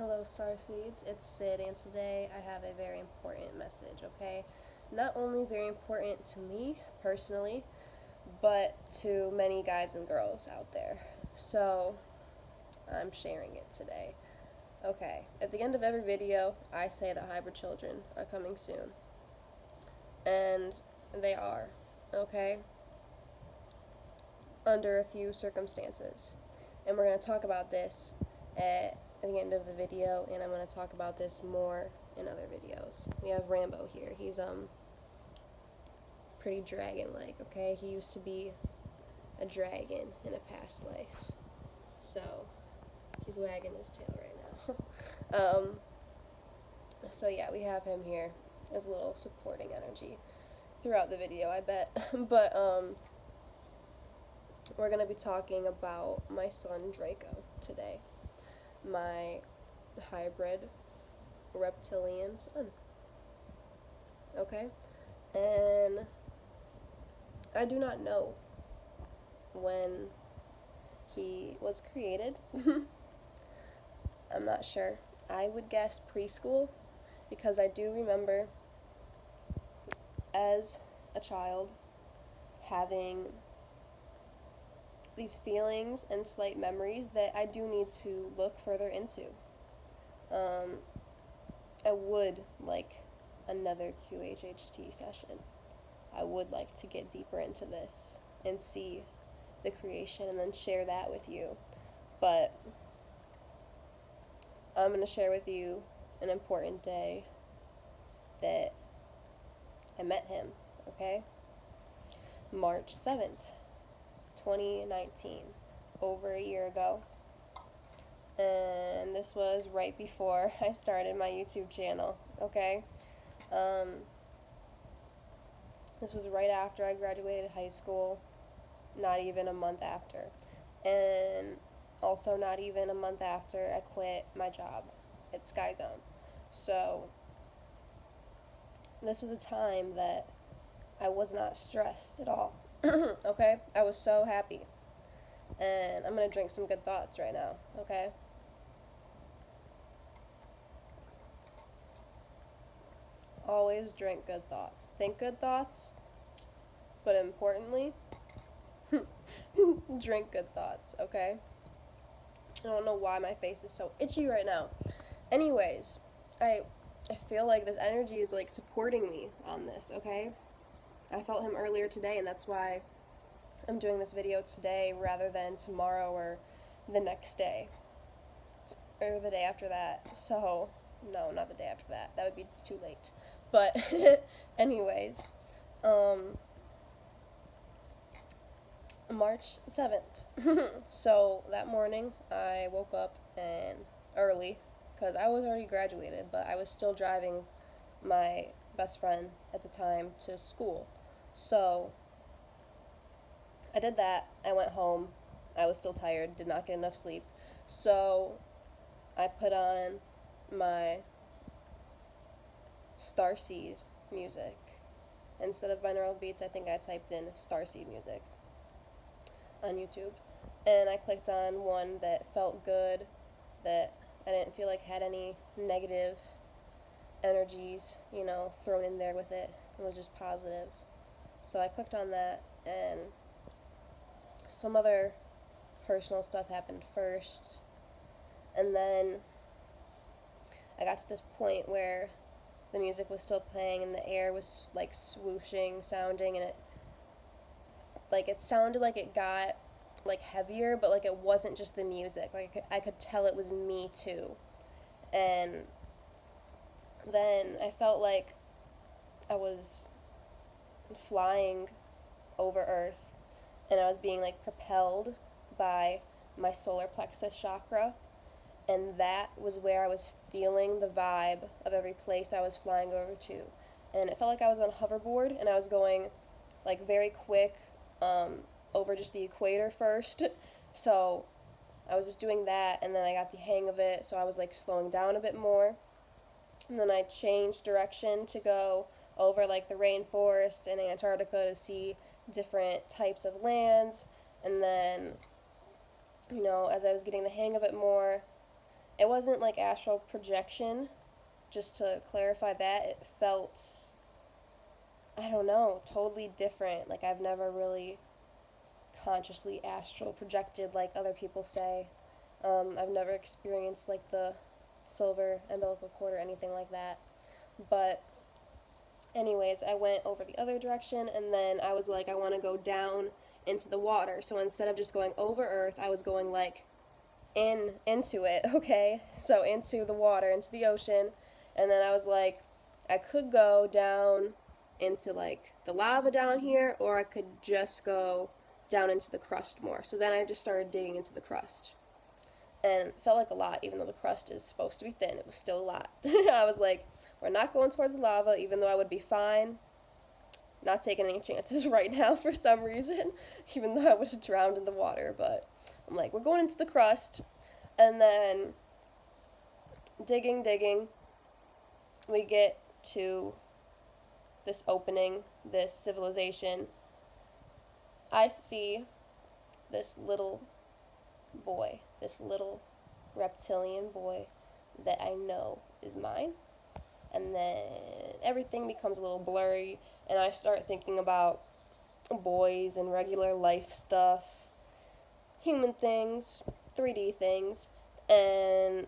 Hello, Star Seeds. It's Sid, and today I have a very important message, okay? Not only very important to me personally, but to many guys and girls out there. So, I'm sharing it today. Okay, at the end of every video, I say that hybrid children are coming soon. And they are, okay? Under a few circumstances. And we're going to talk about this at the end of the video, and I'm going to talk about this more in other videos. We have Rambo here. He's pretty dragon-like, okay? He used to be a dragon in a past life. So, he's wagging his tail right now. So yeah, we have him here as a little supporting energy throughout the video, I bet. But we're going to be talking about my son Draco today. My hybrid reptilian son. Okay? And I do not know when he was created. I'm not sure. I would guess preschool, because I do remember as a child having these feelings and slight memories that I do need to look further into. I would like another qhht session. I would like to get deeper into this and see the creation and then share that with you. But I'm going to share with you an important day that I met him, okay? March 7th. 2019, over a year ago, and this was right before I started my YouTube channel, okay? This was right after I graduated high school, not even a month after, and also not even a month after I quit my job at Sky Zone. So this was a time that I was not stressed at all. Okay? I was so happy. And I'm going to drink some good thoughts right now, okay? Always drink good thoughts. Think good thoughts, but importantly, drink good thoughts, okay? I don't know why my face is so itchy right now. Anyways, I feel like this energy is like supporting me on this, okay? I felt him earlier today, and that's why I'm doing this video today rather than tomorrow or the next day or the day after that. So, no, not the day after that. That would be too late. But anyways, March 7th. So that morning I woke up and early because I was already graduated, but I was still driving my best friend at the time to school. So I did that. I went home. I was still tired, did not get enough sleep. So I put on my starseed music. Instead of binaural beats, I think I typed in starseed music on YouTube. And I clicked on one that felt good, that I didn't feel like had any negative energies, thrown in there with it. It was just positive. So I clicked on that, and some other personal stuff happened first. And then I got to this point where the music was still playing and the air was like swooshing sounding, and it sounded like it got like heavier, but like it wasn't just the music. Like I could tell it was me too. And then I felt like I was flying over Earth, and I was being like propelled by my solar plexus chakra, and that was where I was feeling the vibe of every place I was flying over to. And it felt like I was on a hoverboard, and I was going like very quick over just the equator first. So I was just doing that, and then I got the hang of it, so I was like slowing down a bit more. And then I changed direction to go over like the rainforest in Antarctica to see different types of lands. And then, as I was getting the hang of it more, it wasn't like astral projection, just to clarify that. It felt, I don't know, totally different. Like, I've never really consciously astral projected like other people say. I've never experienced like the silver umbilical cord or anything like that. But anyways, I went over the other direction, and then I was like, I want to go down into the water. So instead of just going over Earth, I was going like into it, okay? So into the water, into the ocean. And then I was like, I could go down into like the lava down here, or I could just go down into the crust more. So then I just started digging into the crust. And it felt like a lot, even though the crust is supposed to be thin. It was still a lot. I was like, we're not going towards the lava, even though I would be fine. Not taking any chances right now for some reason, even though I would have drowned in the water. But I'm like, we're going into the crust. And then digging, we get to this opening, this civilization. I see this little boy, this little reptilian boy that I know is mine. And then everything becomes a little blurry, and I start thinking about boys and regular life stuff, human things, 3D things, and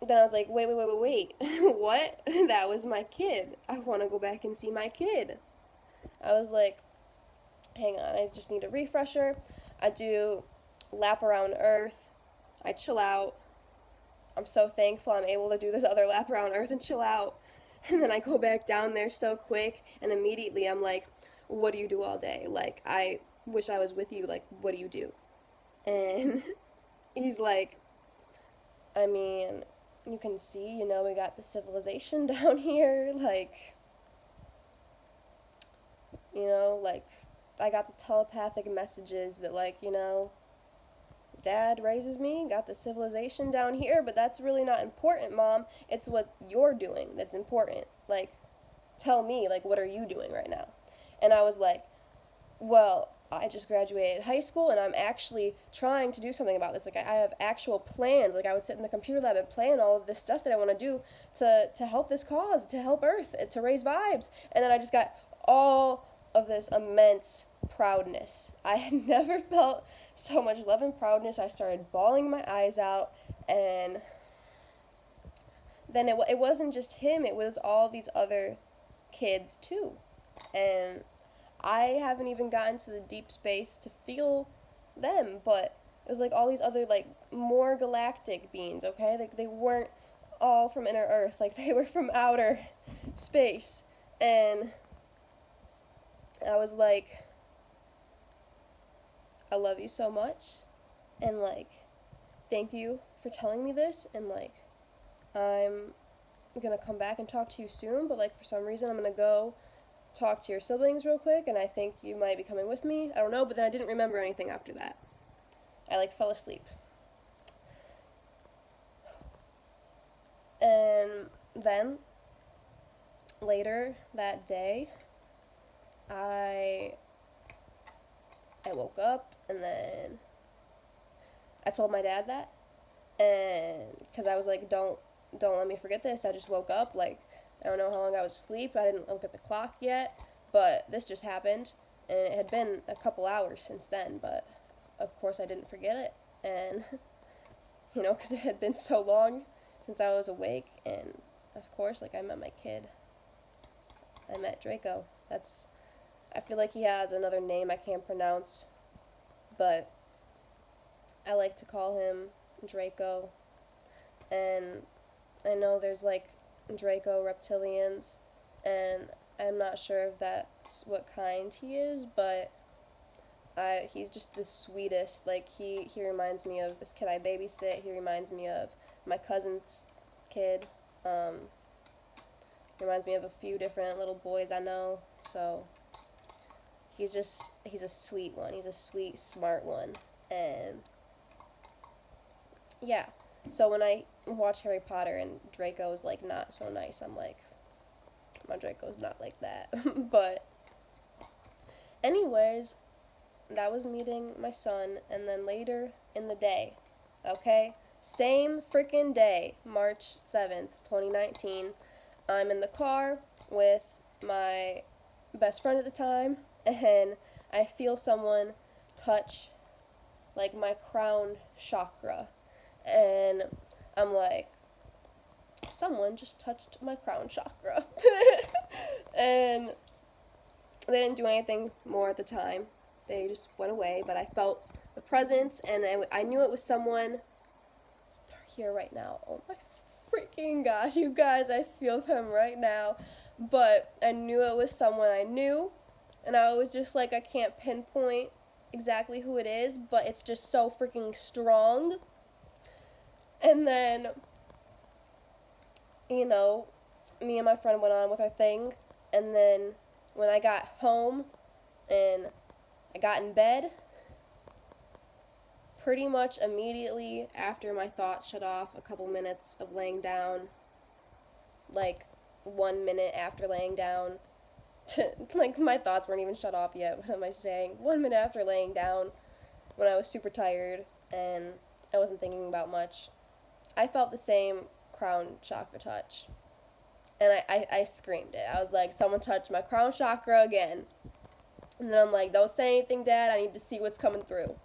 then I was like, wait, what? That was my kid. I want to go back and see my kid. I was like, hang on, I just need a refresher. I do lap around Earth. I chill out. I'm so thankful I'm able to do this other lap around Earth and chill out. And then I go back down there so quick, and immediately I'm like, what do you do all day? Like, I wish I was with you. Like, what do you do? And he's like, I mean, you can see, you know, we got the civilization down here. Like, you know, like, I got the telepathic messages that, like, you know, Dad raises me, got the civilization down here, but that's really not important, Mom. It's what you're doing that's important. Like, tell me, like, what are you doing right now? And I was like, well, I just graduated high school, and I'm actually trying to do something about this. Like, I have actual plans. Like, I would sit in the computer lab and plan all of this stuff that I want to do to help this cause, to help Earth, to raise vibes. And then I just got all of this immense proudness. I had never felt so much love and proudness. I started bawling my eyes out, and then it wasn't just him, it was all these other kids too. And I haven't even gotten to the deep space to feel them, but it was like all these other, like, more galactic beings, okay? Like, they weren't all from inner Earth, like, they were from outer space. And I was like, I love you so much, and, like, thank you for telling me this, and, like, I'm gonna come back and talk to you soon, but, like, for some reason I'm gonna go talk to your siblings real quick, and I think you might be coming with me. I don't know, but then I didn't remember anything after that. I, like, fell asleep. And then, later that day, I woke up, and then I told my dad that, and because I was like, don't let me forget this. I just woke up, like, I don't know how long I was asleep. I didn't look at the clock yet, but this just happened, and it had been a couple hours since then, but of course I didn't forget it, and, you know, because it had been so long since I was awake, and of course, like, I met my kid. I met Draco. I feel like he has another name I can't pronounce, but I like to call him Draco, and I know there's, like, Draco reptilians, and I'm not sure if that's what kind he is, but he's just the sweetest. Like, he reminds me of this kid I babysit. He reminds me of my cousin's kid. He reminds me of a few different little boys I know, so he's a sweet one. He's a sweet, smart one, and yeah. So when I watch Harry Potter and Draco's, like, not so nice, I'm like, my Draco's not like that. But anyways, that was meeting my son, and then later in the day, okay? Same freaking day, March 7th, 2019. I'm in the car with my best friend at the time, and I feel someone touch like my crown chakra. And I'm like, someone just touched my crown chakra. And they didn't do anything more at the time. They just went away, but I felt the presence, and I knew it was someone. They're here right now. Oh my freaking gosh, you guys, I feel them right now. But I knew it was someone I knew, and I was just like, I can't pinpoint exactly who it is, but it's just so freaking strong. And then, you know, me and my friend went on with our thing, and then when I got home and I got in bed, pretty much immediately after my thoughts shut off, a couple minutes of laying down, like 1 minute after laying down, like my thoughts weren't even shut off yet, what am I saying? 1 minute after laying down, when I was super tired and I wasn't thinking about much, I felt the same crown chakra touch. And I screamed it. I was like, someone touched my crown chakra again. And then I'm like, don't say anything, Dad. I need to see what's coming through.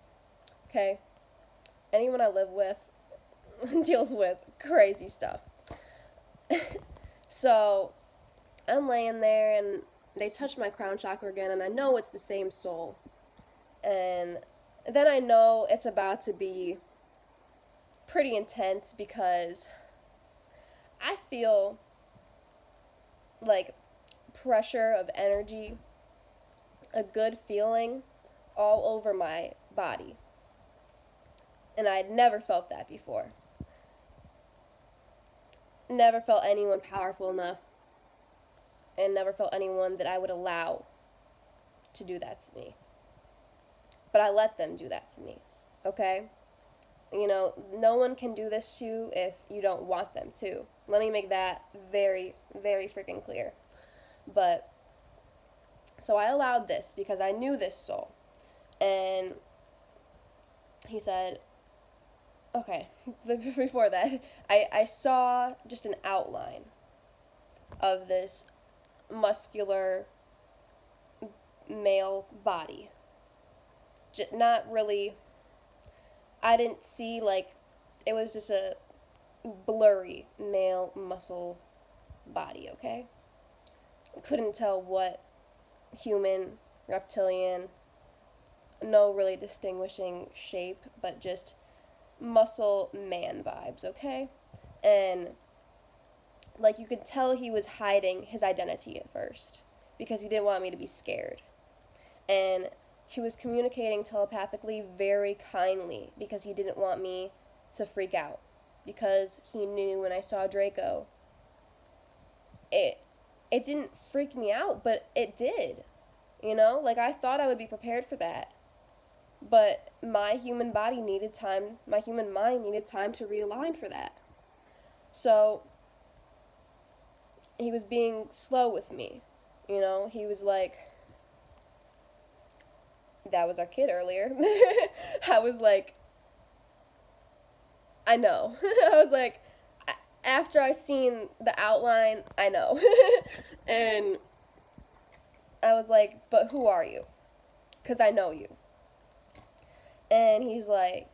Okay? Anyone I live with deals with crazy stuff. So I'm laying there, and they touch my crown chakra again, and I know it's the same soul. And then I know it's about to be pretty intense, because I feel like pressure of energy, a good feeling all over my body. And I had never felt that before. Never felt anyone powerful enough, and never felt anyone that I would allow to do that to me. But I let them do that to me, okay? You know, no one can do this to you if you don't want them to. Let me make that very, very freaking clear. But, so I allowed this because I knew this soul. And he said, okay, before that, I saw just an outline of this muscular male body. Not really, I didn't see, like, it was just a blurry male muscle body, okay? I couldn't tell what human, reptilian, no really distinguishing shape, but just muscle man vibes, okay? And, like, you could tell he was hiding his identity at first, because he didn't want me to be scared. And he was communicating telepathically very kindly, because he didn't want me to freak out, because he knew when I saw Draco, it didn't freak me out, but it did, you know? Like, I thought I would be prepared for that, but my human body needed time, my human mind needed time to realign for that. So he was being slow with me, you know? He was like, that was our kid earlier. I was like, I know. I was like, after I seen the outline, I know. And I was like, but who are you? Because I know you. And he's like,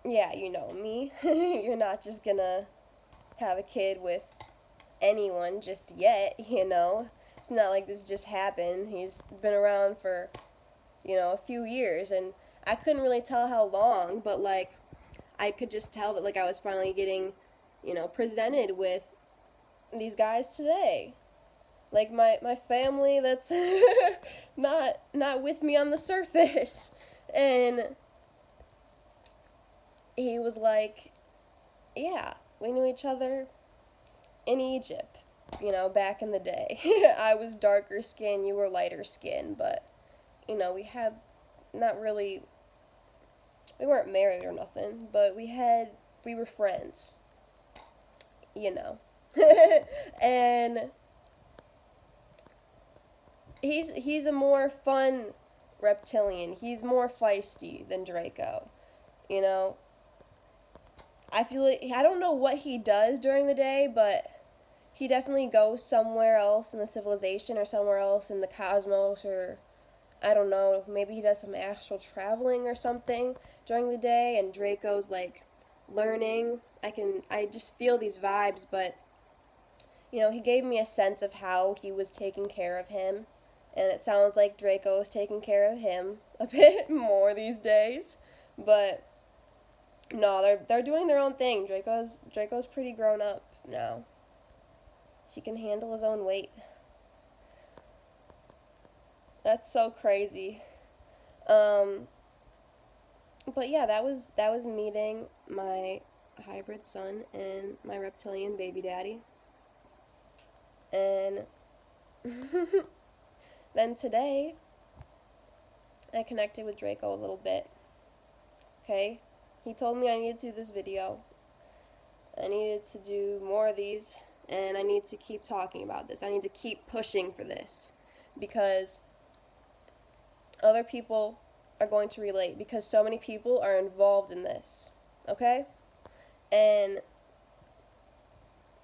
yeah, you know me. You're not just gonna have a kid with anyone just yet, you know? It's not like this just happened. He's been around for, you know, a few years, and I couldn't really tell how long, but, like, I could just tell that, like, I was finally getting, you know, presented with these guys today. Like, my family that's not with me on the surface. And he was like, yeah, we knew each other in Egypt, you know, back in the day. I was darker skin, you were lighter skin, but, you know, we had not really, we weren't married or nothing, but we were friends, you know. And he's a more fun reptilian. He's more feisty than Draco, you know. I feel like, I don't know what he does during the day, but he definitely goes somewhere else in the civilization or somewhere else in the cosmos, or I don't know, maybe he does some astral traveling or something during the day, and Draco's like learning. I just feel these vibes, but he gave me a sense of how he was taking care of him, and it sounds like Draco is taking care of him a bit more these days. But no, they're doing their own thing. Draco's pretty grown up now. He can handle his own weight. That's so crazy. But yeah, that was meeting my hybrid son and my reptilian baby daddy. And then today, I connected with Draco a little bit. Okay? He told me I needed to do this video. I needed to do more of these, and I need to keep talking about this. I need to keep pushing for this, because other people are going to relate, because so many people are involved in this. Okay? And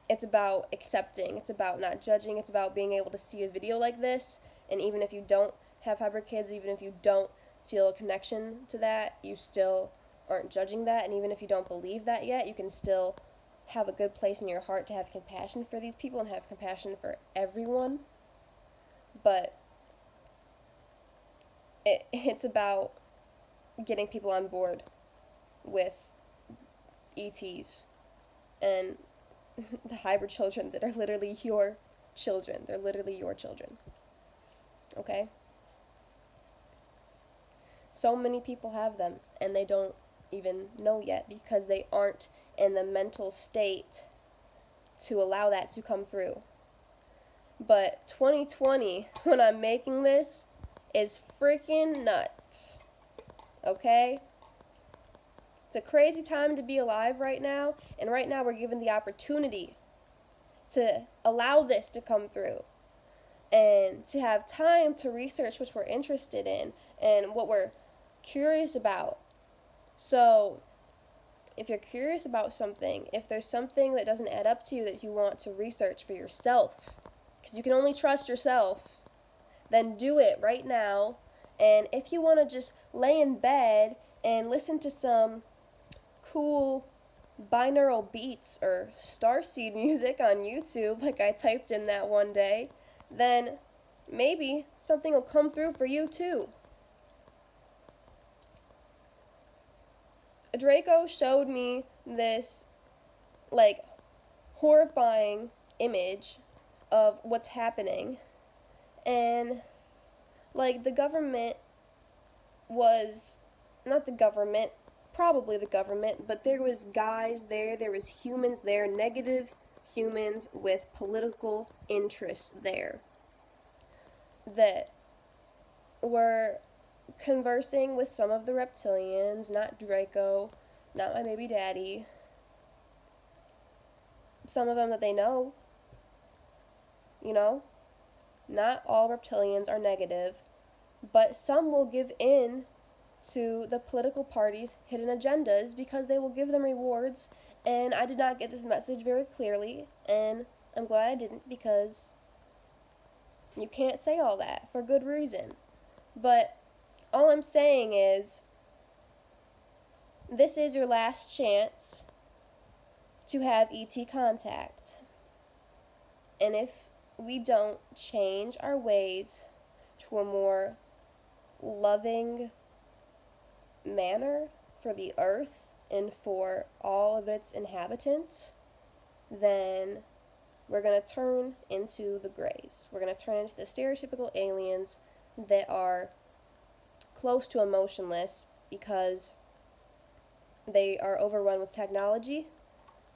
it's about accepting. It's about not judging. It's about being able to see a video like this, and even if you don't have hybrid kids, even if you don't feel a connection to that, you still aren't judging that, and even if you don't believe that yet, you can still have a good place in your heart to have compassion for these people and have compassion for everyone. But it's about getting people on board with ETs and the hybrid children that are literally your children. They're literally your children. Okay? So many people have them, and they don't even know yet, because they aren't in the mental state to allow that to come through. But 2020, when I'm making this, is freaking nuts. Okay? It's a crazy time to be alive right now, and right now we're given the opportunity to allow this to come through, and to have time to research what we're interested in and what we're curious about. So, if you're curious about something, if there's something that doesn't add up to you that you want to research for yourself, because you can only trust yourself, then do it right now. And if you want to just lay in bed and listen to some cool binaural beats or starseed music on YouTube, like I typed in that one day, then maybe something will come through for you too. Draco showed me this, like, horrifying image of what's happening, and, like, the government was, not the government, probably the government, but there was guys there was humans there, negative humans with political interests there, that were conversing with some of the reptilians, not Draco, not my baby daddy, some of them that they know, not all reptilians are negative, but some will give in to the political parties' hidden agendas because they will give them rewards, and I did not get this message very clearly, and I'm glad I didn't, because you can't say all that for good reason. But all I'm saying is, this is your last chance to have ET contact. And if we don't change our ways to a more loving manner for the earth and for all of its inhabitants, then we're going to turn into the Greys. We're going to turn into the stereotypical aliens that are close to emotionless because they are overrun with technology,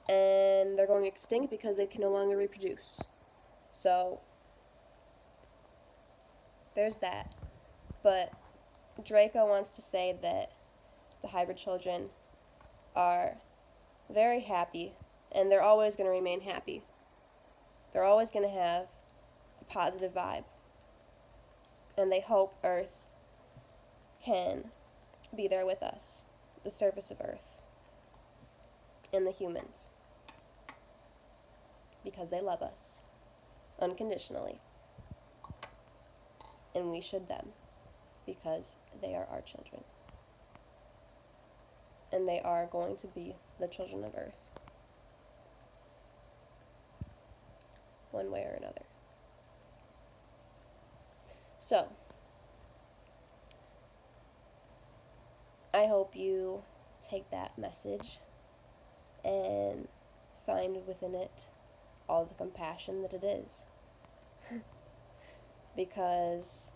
and they're going extinct because they can no longer reproduce. So, there's that. But Draco wants to say that the hybrid children are very happy, and they're always going to remain happy. They're always going to have a positive vibe. And they hope Earth can be there with us, the surface of Earth. and the humans, because they love us unconditionally, and we should them because they are our children, and they are going to be the children of Earth one way or another. So I hope you take that message and find within it all the compassion that it is. Because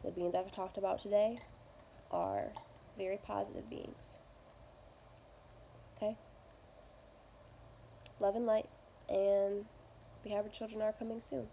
the beings I've talked about today are very positive beings. Okay? Love and light, and the Hybrid children are coming soon.